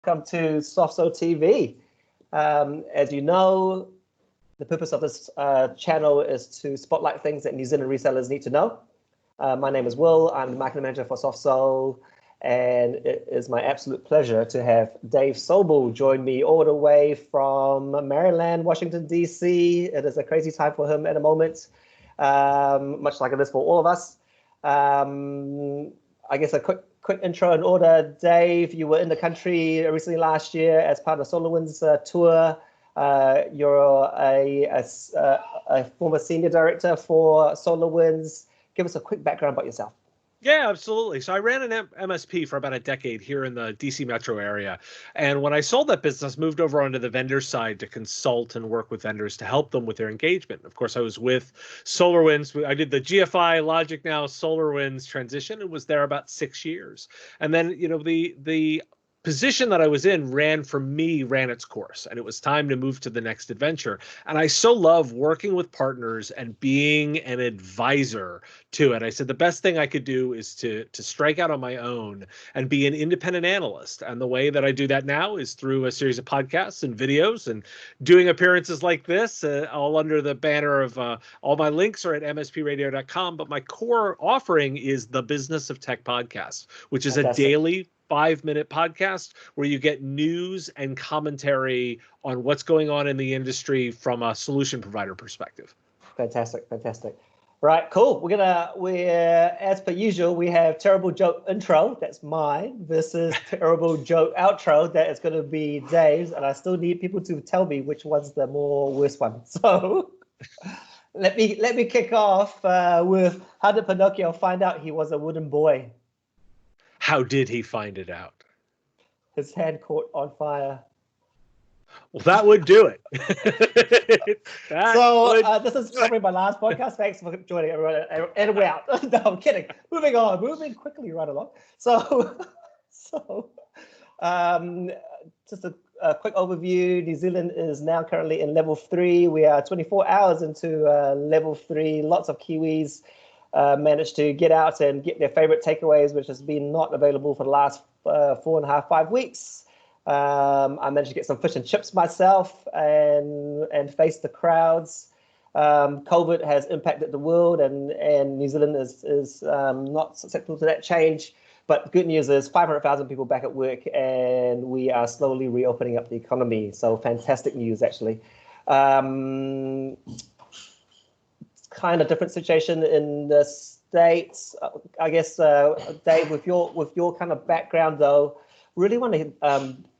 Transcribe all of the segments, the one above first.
welcome to SofSol TV. As you know, the purpose of this channel is to spotlight things that New Zealand resellers need to know. My name is Will. I'm the marketing manager for SofSol, and it is my absolute pleasure to have Dave Sobel join me all the way from Maryland, Washington, D.C. It is a crazy time for him at the moment, much like it is for all of us. I guess a quick intro in order. Dave, you were in the country recently last year as part of the SolarWinds tour. You're a former senior director for SolarWinds. Give us a quick background about yourself. Yeah, absolutely. So I ran an MSP for about a decade here in the DC metro area. And when I sold that business, moved over onto the vendor side to consult and work with vendors to help them with their engagement. Of course, I was with SolarWinds. I did the GFI Logic Now SolarWinds transition and was there about 6 years. And then, the position that I was in ran its course, and it was time to move to the next adventure. And I so love working with partners and being an advisor to it. I said the best thing I could do is to strike out on my own and be an independent analyst. And the way that I do that now is through a series of podcasts and videos and doing appearances like this, all under the banner of all my links are at mspradio.com. But my core offering is the Business of Tech podcast, which is a daily 5-minute podcast where you get news and commentary on what's going on in the industry from a solution provider perspective. Fantastic. Right, cool. We're as per usual, we have terrible joke intro, that's mine, versus terrible joke outro, that is going to be Dave's, and I still need people to tell me which one's the worst one. So let me kick off with how did Pinocchio find out he was a wooden boy? How did he find it out? His hand caught on fire. Well, that would do it. This is probably my last podcast. Thanks for joining, everyone. And we're out. No, I'm kidding. Moving quickly right along. Just a quick overview. New Zealand is now currently in level 3. We are 24 hours into level 3. Lots of Kiwis managed to get out and get their favorite takeaways, which has been not available for the last 4.5-5 weeks. I managed to get some fish and chips myself and face the crowds. COVID has impacted the world, and New Zealand is not susceptible to that change. But the good news is 500,000 people back at work, and we are slowly reopening up the economy. So fantastic news, actually. Kind of different situation in the States. I guess, Dave, with your kind of background, though, really want to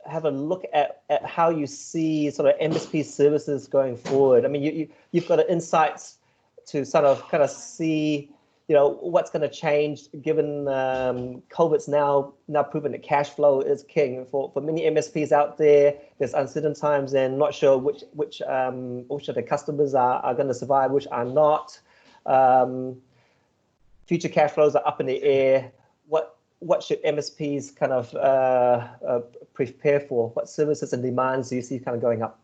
have a look at how you see sort of MSP services going forward. I mean, you've got insights to sort of kind of see, what's going to change given COVID's now proven that cash flow is king for many MSPs out there. There's uncertain times and not sure which of the customers are going to survive, which are not. Future cash flows are up in the air. What should MSPs kind of prepare for? What services and demands do you see kind of going up?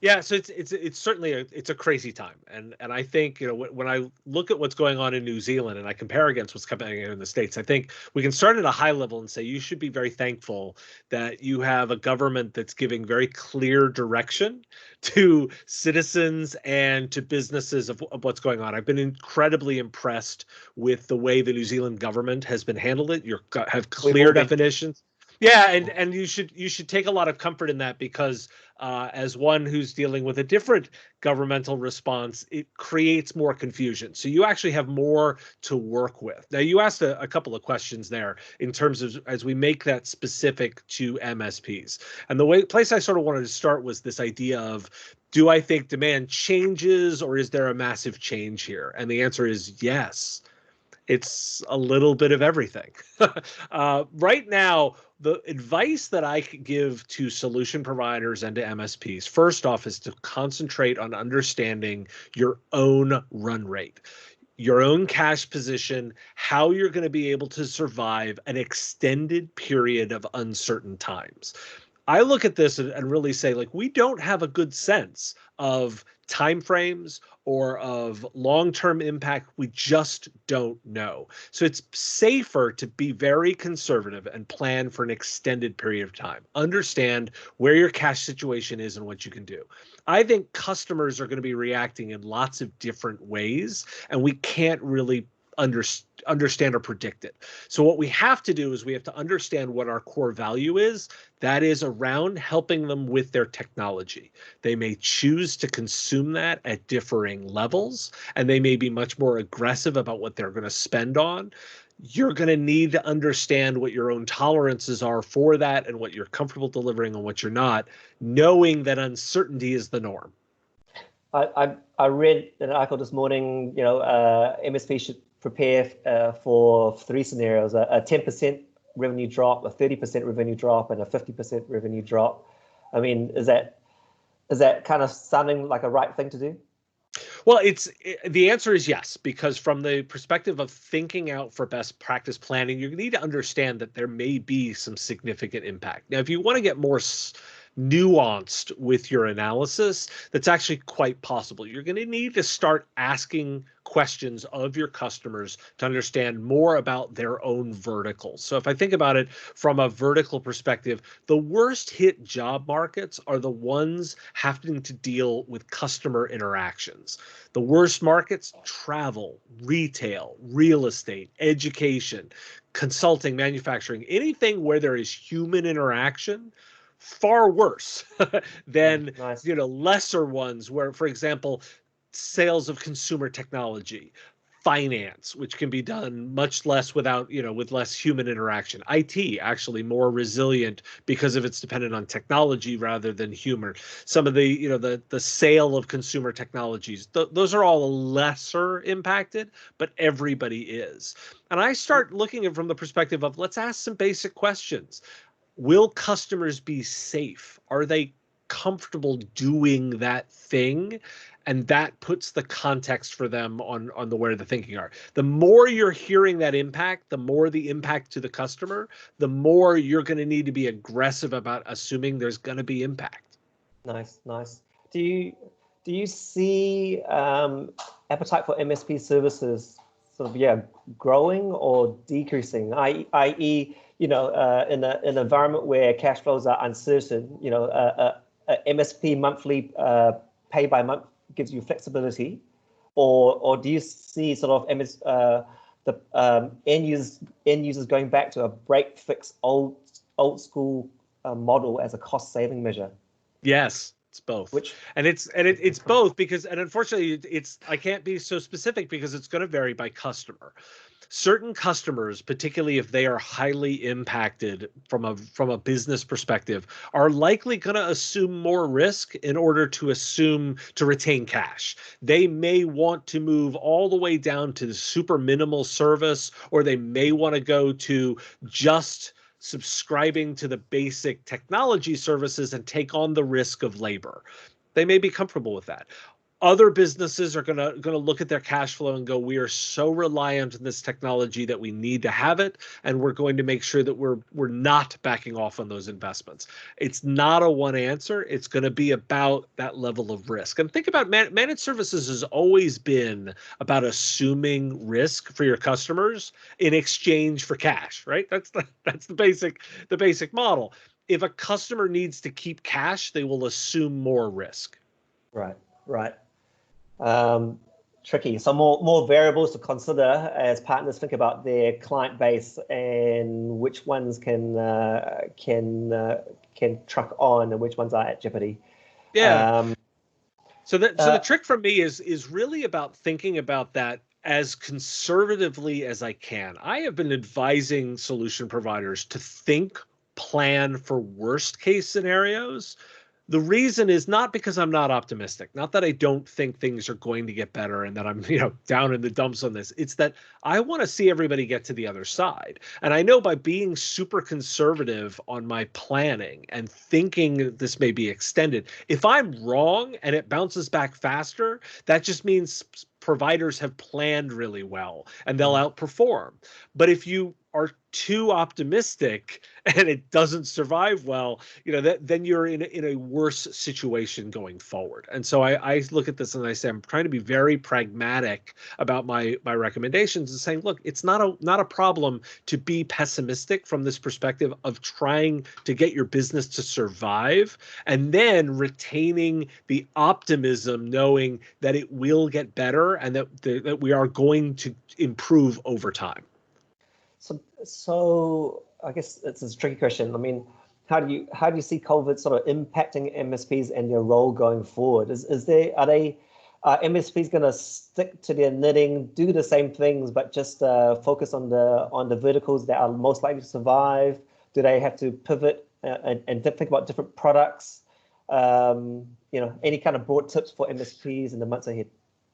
Yeah, so it's certainly a crazy time, and I think when I look at what's going on in New Zealand and I compare against what's coming in the States, I think we can start at a high level and say you should be very thankful that you have a government that's giving very clear direction to citizens and to businesses of what's going on. I've been incredibly impressed with the way the New Zealand government has been handled it. You have clear definitions. Yeah, and you should take a lot of comfort in that because as one who's dealing with a different governmental response, it creates more confusion. So you actually have more to work with. Now, you asked a couple of questions there in terms of as we make that specific to MSPs. And the place I sort of wanted to start was this idea of, do I think demand changes or is there a massive change here? And the answer is yes. It's a little bit of everything. Right now, the advice that I could give to solution providers and to MSPs, first off, is to concentrate on understanding your own run rate, your own cash position, how you're going to be able to survive an extended period of uncertain times. I look at this and really say, like, we don't have a good sense of timeframes or of long-term impact. We just don't know. So it's safer to be very conservative and plan for an extended period of time. Understand where your cash situation is and what you can do. I think customers are going to be reacting in lots of different ways, and we can't really understand or predict it. So what we have to do is we have to understand what our core value is. That is around helping them with their technology. They may choose to consume that at differing levels, and they may be much more aggressive about what they're going to spend on. You're going to need to understand what your own tolerances are for that and what you're comfortable delivering and what you're not, knowing that uncertainty is the norm. I read an article this morning, MSP should prepare for 3 scenarios: a 10% revenue drop, a 30% revenue drop, and a 50% revenue drop. I mean, is that kind of sounding like a right thing to do? Well, the answer is yes, because from the perspective of thinking out for best practice planning, you need to understand that there may be some significant impact. Now, if you want to get more nuanced with your analysis, that's actually quite possible. You're going to need to start asking questions of your customers to understand more about their own verticals. So if I think about it from a vertical perspective, the worst hit job markets are the ones having to deal with customer interactions. The worst markets: travel, retail, real estate, education, consulting, manufacturing, anything where there is human interaction. Far worse than Nice. Lesser ones where, for example, sales of consumer technology, finance, which can be done much less without, with less human interaction. IT actually more resilient because of it's dependent on technology rather than humor. Some of the, the sale of consumer technologies, those are all lesser impacted, but everybody is. And I start looking at it from the perspective of, let's ask some basic questions. Will customers be safe? Are they comfortable doing that thing? And that puts the context for them on the where the thinking are. The more you're hearing that impact, the more the impact to the customer, the more you're going to need to be aggressive about assuming there's going to be impact. Nice. Do you see appetite for MSP services sort of growing or decreasing? I.e., in an environment where cash flows are uncertain, a MSP monthly pay by month gives you flexibility, or do you see sort of the end users going back to a break fix old school model as a cost saving measure? Yes, it's both. It's both because, and unfortunately, I can't be so specific because it's going to vary by customer. Certain customers, particularly if they are highly impacted from a business perspective, are likely going to assume more risk in order to retain cash. They may want to move all the way down to the super minimal service, or they may want to go to just subscribing to the basic technology services and take on the risk of labor. They may be comfortable with that. Other businesses are going to look at their cash flow and go, we are so reliant on this technology that we need to have it, and we're going to make sure that we're not backing off on those investments. It's not a one answer. It's going to be about that level of risk. And think about managed services has always been about assuming risk for your customers in exchange for cash, right? That's the basic model. If a customer needs to keep cash, they will assume more risk. Right. Tricky. So more variables to consider as partners think about their client base and which ones can truck on and which ones are at jeopardy. Yeah. So the trick for me is really about thinking about that as conservatively as I can. I have been advising solution providers to plan for worst case scenarios. The reason is not because I'm not optimistic, not that I don't think things are going to get better and that I'm, down in the dumps on this. It's that I want to see everybody get to the other side. And I know by being super conservative on my planning and thinking this may be extended, if I'm wrong and it bounces back faster, that just means providers have planned really well and they'll outperform. But if you are too optimistic and it doesn't survive well, then you're in a worse situation going forward. And so I look at this and I say, I'm trying to be very pragmatic about my recommendations and saying, look, it's not a problem to be pessimistic from this perspective of trying to get your business to survive, and then retaining the optimism, knowing that it will get better and that we are going to improve over time. So I guess it's a tricky question. I mean, how do you see COVID sort of impacting MSPs and their role going forward? Are MSPs going to stick to their knitting, do the same things, but just focus on the verticals that are most likely to survive? Do they have to pivot and think about different products? Any kind of broad tips for MSPs in the months ahead?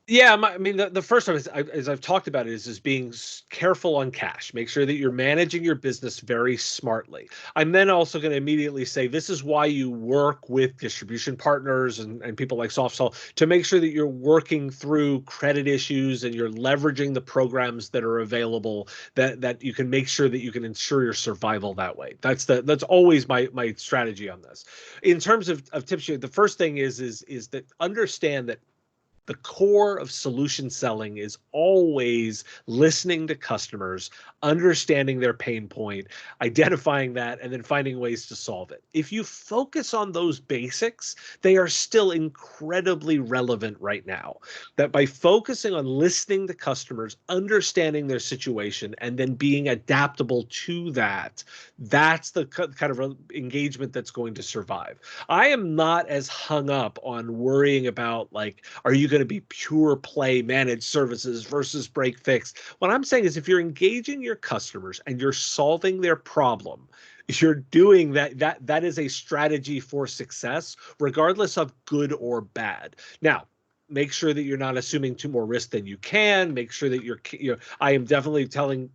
Yeah, I mean, the first time, as I've talked about, is being careful on cash. Make sure that you're managing your business very smartly. I'm then also going to immediately say this is why you work with distribution partners and people like SofSol, to make sure that you're working through credit issues and you're leveraging the programs that are available, that you can make sure that you can ensure your survival that way. That's always my strategy on this. In terms of tips, the first thing is that understand that the core of solution selling is always listening to customers, understanding their pain point, identifying that, and then finding ways to solve it. If you focus on those basics, they are still incredibly relevant right now. That by focusing on listening to customers, understanding their situation, and then being adaptable to that, that's the kind of engagement that's going to survive. I am not as hung up on worrying about, like, are you going to be pure play managed services versus break fix? What I'm saying is, if you're engaging your customers and you're solving their problem, you're doing that is a strategy for success, regardless of good or bad. Now, make sure that you're not assuming too more risk than you can. Make sure that I am definitely telling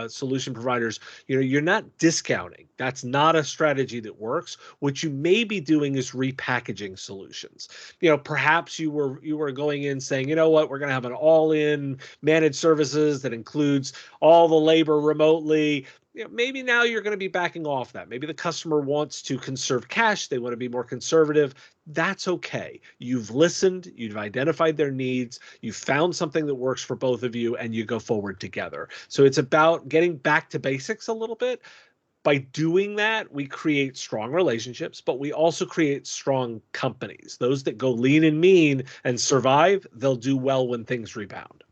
solution providers, you're not discounting. That's not a strategy that works. What you may be doing is repackaging solutions. Perhaps you were going in saying, you know what, we're going to have an all-in managed services that includes all the labor remotely. Maybe now you're going to be backing off that. Maybe the customer wants to conserve cash. They want to be more conservative. That's okay. You've listened, you've identified their needs, you've found something that works for both of you, and you go forward together. So it's about getting back to basics a little bit. By doing that, we create strong relationships, but we also create strong companies. Those that go lean and mean and survive, they'll do well when things rebound.